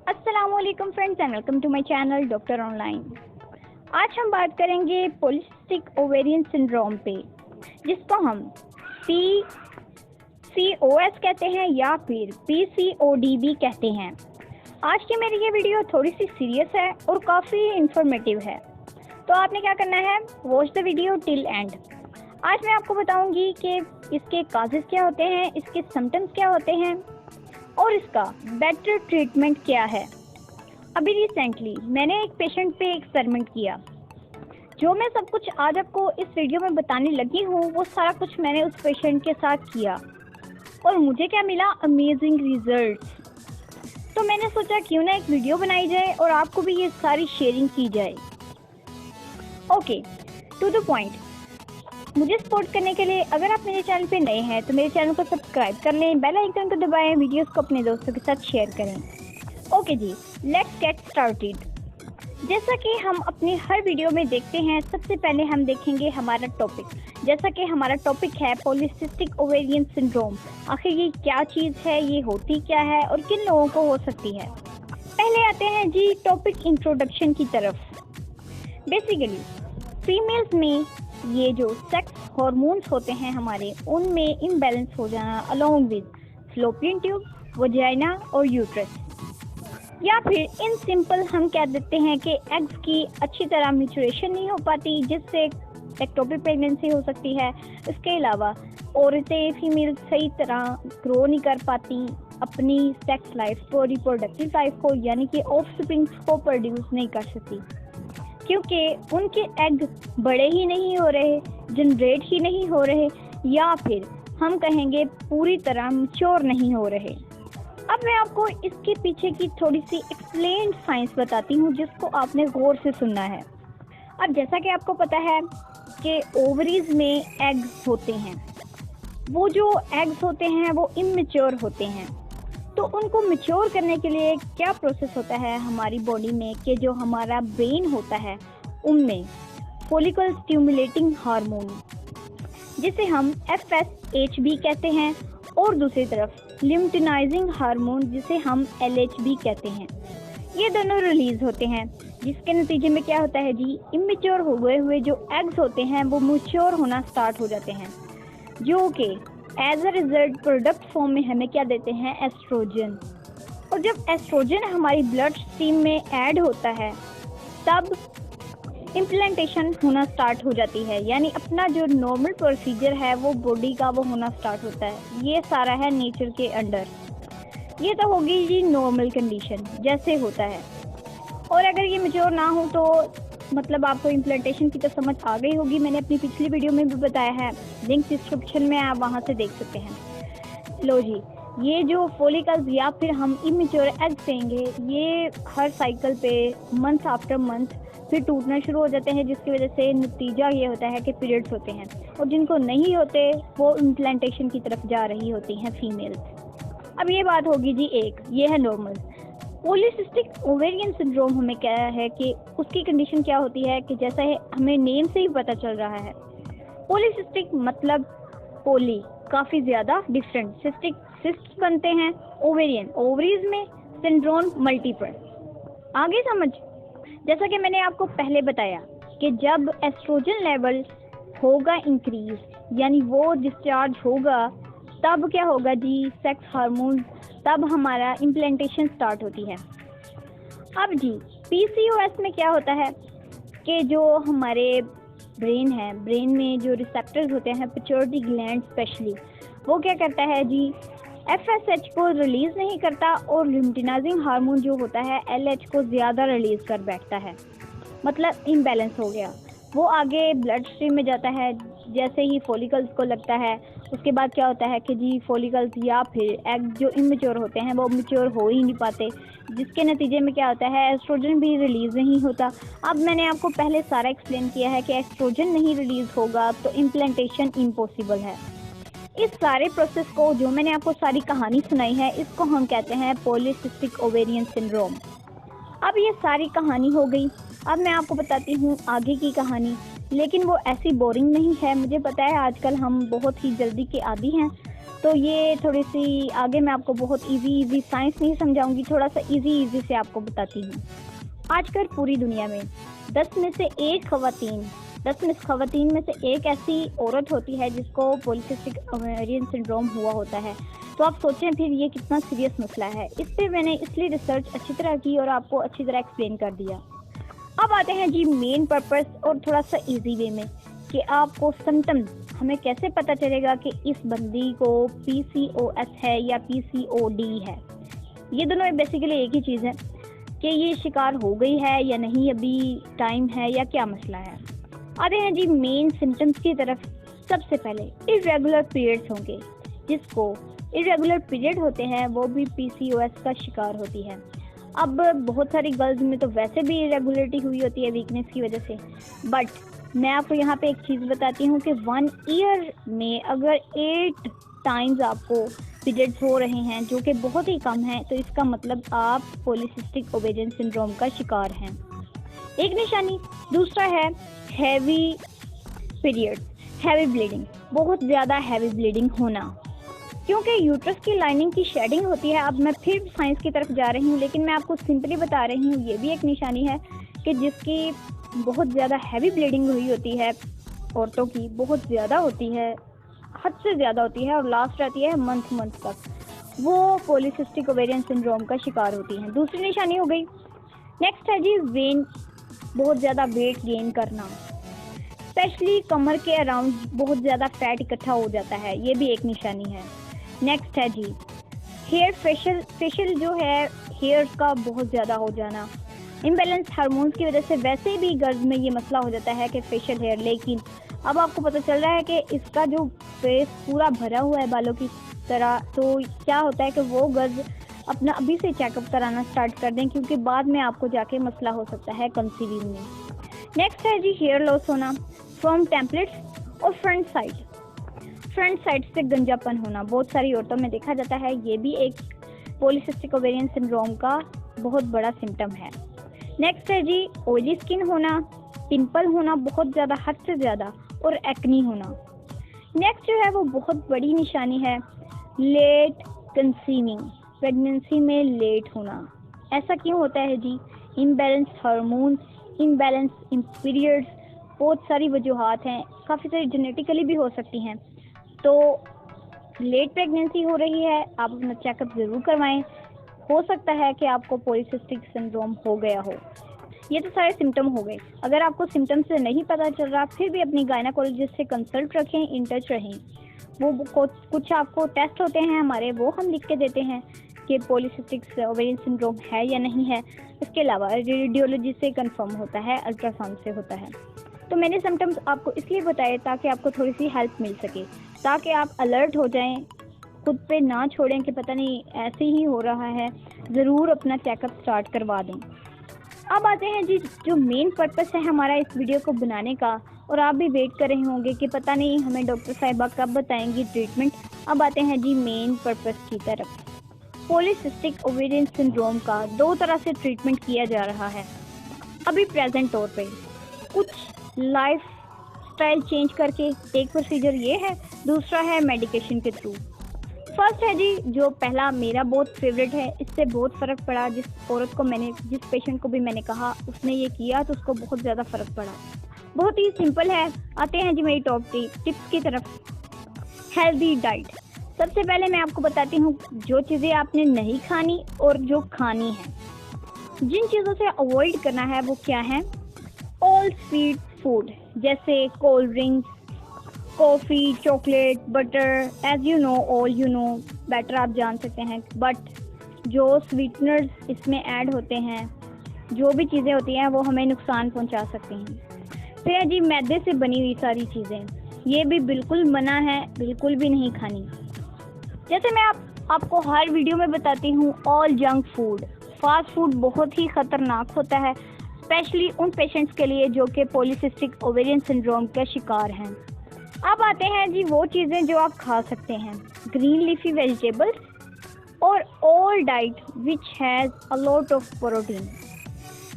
अस्सलामुअलैकुम friends and welcome to my channel doctor online. आज हम बात करेंगे पॉलीसिस्टिक ओवेरियन सिंड्रोम पे, जिसको हम PCOS कहते हैं या फिर PCOD भी कहते हैं। आज की मेरी ये वीडियो थोड़ी सी सीरियस है और काफ़ी इंफॉर्मेटिव है, तो आपने क्या करना है, watch the video till and. आज मैं आपको बताऊंगी कि इसके काजेस क्या होते हैं, इसके सिम्टम्स क्या होते हैं और इसका बेटर ट्रीटमेंट क्या है। अभी रिसेंटली मैंने एक पेशेंट पे एक्सपेरिमेंट किया। जो मैं सब कुछ आज आपको इस वीडियो में बताने लगी हूँ वो सारा कुछ मैंने उस पेशेंट के साथ किया और मुझे क्या मिला, अमेजिंग रिजल्ट्स। तो मैंने सोचा क्यों ना एक वीडियो बनाई जाए और आपको भी ये सारी शेयरिंग की जाए। Okay, to the point. मुझे सपोर्ट करने के लिए अगर आप मेरे चैनल पे नए हैं तो मेरे चैनल को सब्सक्राइब कर लें, बेल आइकन को दबाएं, वीडियोस को अपने दोस्तों के साथ शेयर करें। ओके जी, लेट्स गेट स्टार्टेड। जैसा कि हम अपनी हर वीडियो में देखते हैं, सबसे पहले हम देखेंगे हमारा टॉपिक। जैसा कि हमारा टॉपिक है पॉलीसिस्टिक ओवेरियन सिंड्रोम। आखिर ये क्या चीज़ है, ये होती क्या है और किन लोगों को हो सकती है। पहले आते हैं जी टॉपिक इंट्रोडक्शन की तरफ। बेसिकली फीमेल्स में ये जो सेक्स हार्मोन्स होते हैं हमारे, उनमें इम्बैलेंस हो जाना along with fallopian tube, vagina और यूट्रस, या फिर इन सिंपल हम कह देते हैं कि एग्स की अच्छी तरह मैच्योरेशन नहीं हो पाती, जिससे एक्टोपिक प्रेगनेंसी हो सकती है। इसके अलावा औरतें फीमेल सही तरह ग्रो नहीं कर पाती अपनी सेक्स लाइफ को, रिप्रोडक्टिव लाइफ को, यानी कि ऑफस्प्रिंग को प्रोड्यूस नहीं कर सकती क्योंकि उनके एग बड़े ही नहीं हो रहे, जनरेट ही नहीं हो रहे, या फिर हम कहेंगे पूरी तरह मैच्योर नहीं हो रहे। अब मैं आपको इसके पीछे की थोड़ी सी एक्सप्लेन्ड साइंस बताती हूँ, जिसको आपने गौर से सुनना है। अब जैसा कि आपको पता है कि ओवरीज में एग्स होते हैं, वो जो एग्स होते हैं वो इमेच्योर होते हैं। तो उनको मैच्योर करने के लिए क्या प्रोसेस होता है हमारी बॉडी में कि जो हमारा ब्रेन होता है उनमें फॉलिकल स्टिमुलेटिंग हार्मोन, जिसे हम FSH भी कहते हैं, और दूसरी तरफ लिम्फेनाइजिंग हार्मोन, जिसे हम LH भी कहते हैं, ये दोनों रिलीज होते हैं। जिसके नतीजे में क्या होता है जी, इमेच्योर हुए जो एग्स होते हैं वो मैच्योर होना स्टार्ट हो जाते हैं, जो कि as a result product form में हमें क्या देते हैं, एस्ट्रोजन। और जब एस्ट्रोजन हमारी ब्लड स्ट्रीम में ऐड होता है तब इम्प्लांटेशन होना स्टार्ट हो जाती है, यानी अपना जो नॉर्मल प्रोसीजर है वो बॉडी का वो होना स्टार्ट होता है। ये सारा है नेचर के अंडर। ये तो होगी जी नॉर्मल कंडीशन जैसे होता है। और अगर ये मैच्योर ना हो तो मतलब आपको इम्प्लांटेशन की तो समझ आ गई होगी, मैंने अपनी पिछली वीडियो में भी बताया है, लिंक डिस्क्रिप्शन में आप वहां से देख सकते हैं। लो जी, ये जो फॉलिकल्स या फिर हम इमेच्योर एग्स कहेंगे, ये हर साइकिल पे मंथ आफ्टर मंथ फिर टूटना शुरू हो जाते हैं, जिसकी वजह से नतीजा ये होता है कि पीरियड्स होते हैं, और जिनको नहीं होते वो इम्प्लांटेशन की तरफ जा रही होती हैं फीमेल्स। अब ये बात होगी जी एक, ये है नॉर्मल। पॉलीसिस्टिक ओवेरियन सिंड्रोम हमें क्या है कि उसकी कंडीशन क्या होती है कि जैसा है हमें नेम से ही पता चल रहा है, पॉलीसिस्टिक मतलब पोली काफ़ी ज़्यादा, डिफरेंट, सिस्टिक सिस्ट बनते हैं, ओवेरियन ओवरीज में, सिंड्रोम मल्टीपल। आगे समझ। जैसा कि मैंने आपको पहले बताया कि जब एस्ट्रोजन लेवल होगा इंक्रीज, यानी वो डिस्चार्ज होगा, तब क्या होगा जी, सेक्स हार्मोन, तब हमारा इम्प्लांटेशन स्टार्ट होती है। अब जी PCOS में क्या होता है कि जो हमारे ब्रेन है, ब्रेन में जो रिसेप्टर्स होते हैं, पिट्यूटरी ग्लैंड स्पेशली, वो क्या करता है जी, FSH को रिलीज़ नहीं करता और लिम्फेनाइजिंग हार्मोन जो होता है LH को ज़्यादा रिलीज़ कर बैठता है, मतलब इम्बैलेंस हो गया। वो आगे ब्लड स्ट्रीम में जाता है, जैसे ही फॉलिकल्स को लगता है, उसके बाद क्या होता है कि जी फॉलिकल्स या फिर एग जो इमेच्योर होते हैं वो मैच्योर हो ही नहीं पाते, जिसके नतीजे में क्या होता है, एस्ट्रोजन भी रिलीज़ नहीं होता। अब मैंने आपको पहले सारा एक्सप्लेन किया है कि एस्ट्रोजन नहीं रिलीज़ होगा तो इम्प्लांटेशन इम्पॉसिबल है। इस सारे प्रोसेस को, जो मैंने आपको सारी कहानी सुनाई है, इसको हम कहते हैं पॉलीसिस्टिक ओवेरियन सिंड्रोम। अब ये सारी कहानी हो गई। अब मैं आपको बताती हूँ आगे की कहानी, लेकिन वो ऐसी बोरिंग नहीं है। मुझे पता है आजकल हम बहुत ही जल्दी के आदी हैं, तो ये थोड़ी सी आगे मैं आपको बहुत इजी साइंस नहीं समझाऊंगी, थोड़ा सा इजी से आपको बताती हूँ। आजकल पूरी दुनिया में 10 में से एक खवातीन में से एक ऐसी औरत होती है जिसको पॉलीसिस्टिक ओवेरियन सिंड्रोम हुआ होता है। तो आप सोचें फिर ये कितना सीरियस मसला है। इस पर मैंने इसलिए रिसर्च अच्छी तरह की और आपको अच्छी तरह एक्सप्लेन कर दिया। अब आते हैं जी मेन पर्पस और थोड़ा सा इजी वे में कि आपको सिम्टम्स हमें कैसे पता चलेगा कि इस बंदी को PCOS है या PCOD है। ये दोनों बेसिकली एक ही चीज़ है कि ये शिकार हो गई है या नहीं, अभी टाइम है या क्या मसला है। आते हैं जी मेन सिम्टम्स की तरफ। सबसे पहले इरेगुलर पीरियड्स होंगे। जिसको इरेगुलर पीरियड होते हैं वो भी PCOS का शिकार होती है। अब बहुत सारी गर्ल्स में तो वैसे भी इरेगुलरिटी हुई होती है वीकनेस की वजह से, बट मैं आपको यहाँ पे एक चीज़ बताती हूँ कि 1 ईयर में अगर 8 टाइम्स आपको पीरियड्स हो रहे हैं, जो कि बहुत ही कम है, तो इसका मतलब आप पॉलीसिस्टिक ओवेरियन सिंड्रोम का शिकार हैं। एक निशानी। दूसरा है हैवी पीरियड, हैवी ब्लीडिंग, बहुत ज़्यादा हैवी ब्लीडिंग होना, क्योंकि यूट्रस की लाइनिंग की शेडिंग होती है। अब मैं फिर साइंस की तरफ जा रही हूँ, लेकिन मैं आपको सिंपली बता रही हूँ, ये भी एक निशानी है कि जिसकी बहुत ज़्यादा हैवी ब्लीडिंग हुई होती है, औरतों की बहुत ज़्यादा होती है, हद से ज़्यादा होती है और लास्ट रहती है मंथ तक, वो पॉलीसिस्टिक ओवेरियन सिंड्रोम का शिकार होती हैं। दूसरी निशानी हो गई। नेक्स्ट है जी वेन, बहुत ज़्यादा वेट गेन करना, स्पेशली कमर के अराउंड बहुत ज़्यादा फैट इकट्ठा हो जाता है, ये भी एक निशानी है। नेक्स्ट है जी हेयर फेशियल जो है हेयर का बहुत ज़्यादा हो जाना। इम्बैलेंस हार्मोन्स की वजह से वैसे भी गर्ल्स में ये मसला हो जाता है कि फेशियल हेयर, लेकिन अब आपको पता चल रहा है कि इसका जो फेस पूरा भरा हुआ है बालों की तरह, तो क्या होता है कि वो गर्ल्स अपना अभी से चेकअप कराना स्टार्ट कर दें, क्योंकि बाद में आपको जाके मसला हो सकता है कंसीविंग में। नेक्स्ट है जी हेयर लॉस होना फ्रॉम टेम्पलेट्स और फ्रंट साइड से गंजापन होना, बहुत सारी औरतों में देखा जाता है। ये भी एक पॉलीसिस्टिक ओवेरियन सिंड्रोम का बहुत बड़ा सिम्टम है। नेक्स्ट है जी ऑयली स्किन होना, पिंपल होना बहुत ज़्यादा, हद से ज़्यादा, और एक्नी होना। नेक्स्ट जो है वो बहुत बड़ी निशानी है लेट कंसीविंग, प्रेगनेंसी में लेट होना। ऐसा क्यों होता है जी? Imbalance hormones, imbalance in periods, बहुत सारी वजूहात हैं, काफ़ी सारी जेनेटिकली भी हो सकती हैं। तो लेट प्रेगनेंसी हो रही है, आप अपना चेकअप ज़रूर करवाएं, हो सकता है कि आपको पॉलीसिस्टिक सिंड्रोम हो गया हो। ये तो सारे सिम्टम हो गए। अगर आपको सिम्टम से नहीं पता चल रहा, फिर भी अपनी गायनाकोलॉजिस्ट से कंसल्ट रखें, इन टच रहें। वो कुछ आपको टेस्ट होते हैं हमारे, वो हम लिख के देते हैं कि पॉलीसिस्टिक ओवेरियन सिंड्रोम है या नहीं है। इसके अलावा रेडियोलॉजी से कंफर्म होता है, अल्ट्रासाउंड से होता है। तो मैंने सिम्टम्स आपको इसलिए बताए ताकि आपको थोड़ी सी हेल्प मिल सके, ताकि आप अलर्ट हो जाएं, खुद पे ना छोड़ें कि पता नहीं ऐसे ही हो रहा है, ज़रूर अपना चेकअप स्टार्ट करवा दें। अब आते हैं जी जो मेन पर्पस है हमारा इस वीडियो को बनाने का, और आप भी वेट कर रहे होंगे कि पता नहीं हमें डॉक्टर साहिबा कब बताएंगी ट्रीटमेंट। अब आते हैं जी मेन पर्पस की तरफ। पॉलीसिस्टिक ओवेरियन सिंड्रोम का 2 तरह से ट्रीटमेंट किया जा रहा है अभी प्रेजेंट तौर पे। कुछ लाइफ स्टाइल चेंज करके एक प्रोसीजर ये है, दूसरा है मेडिकेशन के थ्रू। फर्स्ट है जी जो पहला मेरा बहुत फेवरेट है, इससे बहुत फ़र्क पड़ा। जिस पेशेंट को भी मैंने कहा उसने ये किया तो उसको बहुत ज़्यादा फ़र्क पड़ा। बहुत ही सिंपल है। आते हैं जी मेरी टॉप टिप्स की तरफ। Healthy diet. सबसे पहले मैं आपको बताती हूँ जो चीज़ें आपने नहीं खानी और जो खानी है। जिन चीज़ों से अवॉइड करना है वो क्या है? ऑल स्वीट फूड, जैसे cold drinks, coffee, chocolate, butter, as you know, all you know, better आप जान सकते हैं। बट जो स्वीटनर्स इसमें ऐड होते हैं, जो भी चीज़ें होती हैं वो हमें नुकसान पहुंचा सकती हैं। फिर है जी मैदे से बनी हुई सारी चीज़ें, ये भी बिल्कुल मना है, बिल्कुल भी नहीं खानी। जैसे मैं आपको हर वीडियो में बताती हूँ, all junk food, fast food बहुत ही ख़तरनाक होता है, स्पेशली उन पेशेंट्स के लिए जो कि पॉलीसिस्टिक ओवेरियन सिंड्रोम के शिकार हैं। अब आते हैं जी वो चीज़ें जो आप खा सकते हैं। ग्रीन लीफी वेजिटेबल्स और all diet which has a lot of protein,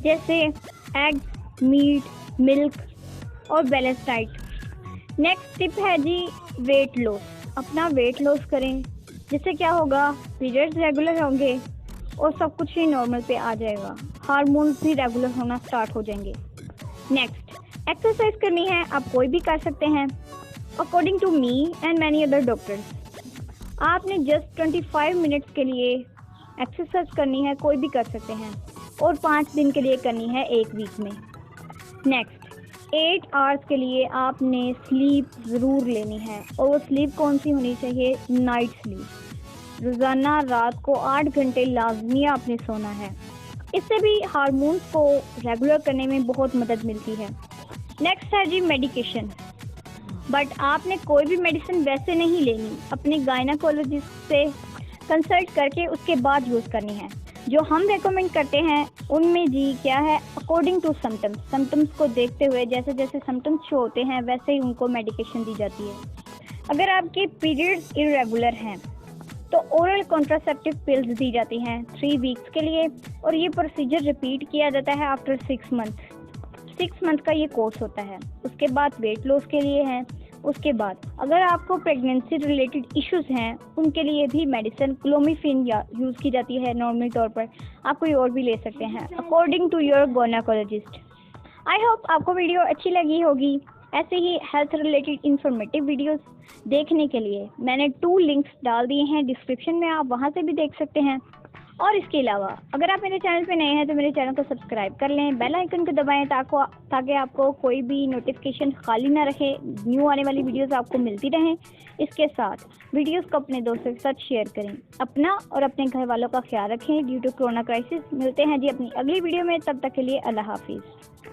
जैसे एग, मीट, मिल्क और बैलेंस डाइट। नेक्स्ट टिप है जी वेट लॉस। अपना वेट लॉस करें, जिससे क्या होगा, पीरियड्स रेगुलर होंगे और सब कुछ ही नॉर्मल पे आ जाएगा, हार्मोन्स भी रेगुलर होना स्टार्ट हो जाएंगे। नेक्स्ट, एक्सरसाइज करनी है, आप कोई भी कर सकते हैं। According to me and many other doctors, आपने जस्ट 25 मिनट्स के लिए एक्सरसाइज करनी है, कोई भी कर सकते हैं, और 5 दिन के लिए करनी है एक वीक में। नेक्स्ट, 8 आवर्स के लिए आपने स्लीप ज़रूर लेनी है, और वो स्लीप कौन सी होनी चाहिए, नाइट स्लीप। रोज़ाना रात को 8 घंटे लाजमी आपने सोना है। इससे भी हार्मोन्स को रेगुलर करने में बहुत मदद मिलती है। नेक्स्ट है जी मेडिकेशन, बट आपने कोई भी मेडिसिन वैसे नहीं लेनी, अपने गायनाकोलॉजिस्ट से कंसल्ट करके उसके बाद यूज़ करनी है। जो हम रेकमेंड करते हैं उनमें जी क्या है, अकॉर्डिंग टू सिम्टम्स को देखते हुए, जैसे जैसे सिम्टम्स शो होते हैं वैसे ही उनको मेडिकेशन दी जाती है। अगर आपके पीरियड्स इरेगुलर हैं तो ओरल कॉन्ट्रासेप्टिव पिल्स दी जाती हैं 3 वीक्स के लिए, और ये प्रोसीजर रिपीट किया जाता है आफ्टर 6 मंथ का ये कोर्स होता है। उसके बाद वेट लॉस के लिए है। उसके बाद अगर आपको प्रेगनेंसी रिलेटेड इश्यूज हैं उनके लिए भी मेडिसिन क्लोमिफेन यूज़ की जाती है नॉर्मल तौर पर। आप कोई और भी ले सकते हैं according to your gynaecologist. I hope आपको वीडियो अच्छी लगी होगी। ऐसे ही हेल्थ रिलेटेड इंफॉर्मेटिव वीडियोस देखने के लिए मैंने 2 लिंक्स डाल दिए हैं डिस्क्रिप्शन में, आप वहां से भी देख सकते हैं। और इसके अलावा अगर आप मेरे चैनल पे नए हैं तो मेरे चैनल को सब्सक्राइब कर लें, बेल आइकन को दबाएं ताकि आपको कोई भी नोटिफिकेशन खाली ना रहे, न्यू आने वाली वीडियोस आपको मिलती रहें। इसके साथ वीडियोस को अपने दोस्तों के साथ शेयर करें। अपना और अपने घर वालों का ख्याल रखें ड्यू टू कोरोना क्राइसिस। मिलते हैं जी अपनी अगली वीडियो में, तब तक के लिए अल्लाह हाफिज़।